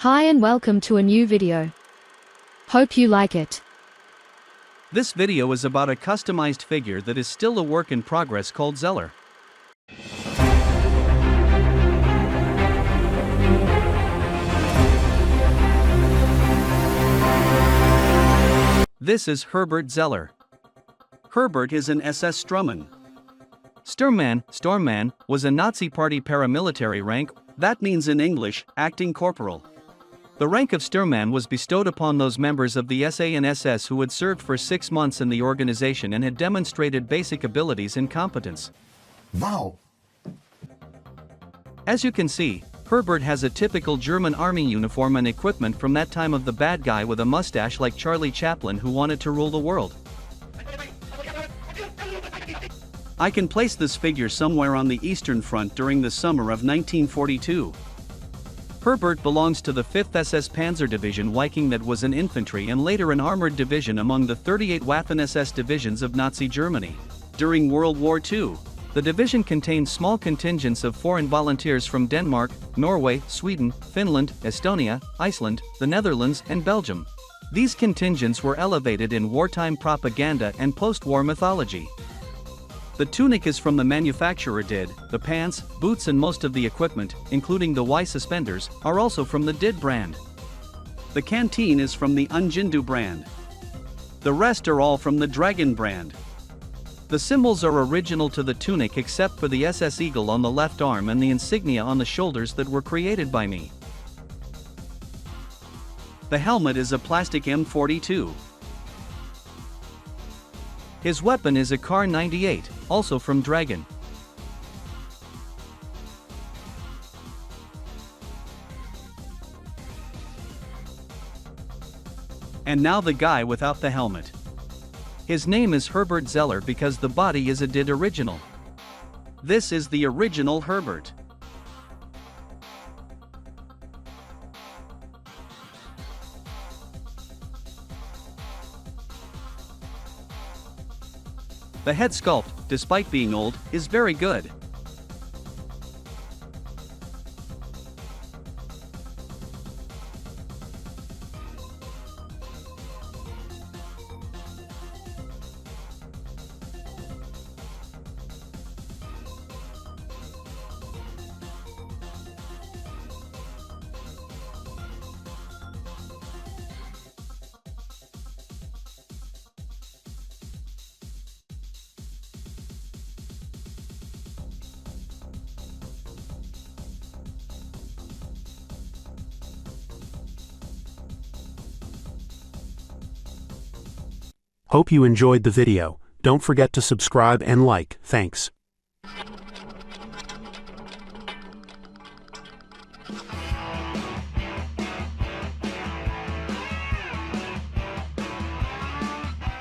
Hi and welcome to a new video. Hope you like it. This video is about a customized figure that is still a work in progress called Zeller. This is Herbert Zeller. Herbert is an SS Sturmmann. Sturmmann was a Nazi Party paramilitary rank, that means in English, acting corporal. The rank of Sturmmann was bestowed upon those members of the SA and SS who had served for 6 months in the organization and had demonstrated basic abilities and competence. Wow! As you can see, Herbert has a typical German army uniform and equipment from that time of the bad guy with a mustache like Charlie Chaplin who wanted to rule the world. I can place this figure somewhere on the Eastern Front during the summer of 1942. Herbert belongs to the 5th SS Panzer Division Viking, that was an infantry and later an armored division among the 38 Waffen-SS divisions of Nazi Germany. During World War II, the division contained small contingents of foreign volunteers from Denmark, Norway, Sweden, Finland, Estonia, Iceland, the Netherlands, and Belgium. These contingents were elevated in wartime propaganda and post-war mythology. The tunic is from the manufacturer DID, the pants, boots and most of the equipment, including the Y suspenders, are also from the DID brand. The canteen is from the Unjindu brand. The rest are all from the Dragon brand. The symbols are original to the tunic except for the SS eagle on the left arm and the insignia on the shoulders that were created by me. The helmet is a plastic M42. His weapon is a Kar 98, also from Dragon. And now the guy without the helmet. His name is Herbert Zeller because the body is a DID original. This is the original Herbert. The head sculpt, despite being old, is very good. Hope you enjoyed the video. Don't forget to subscribe and like. Thanks.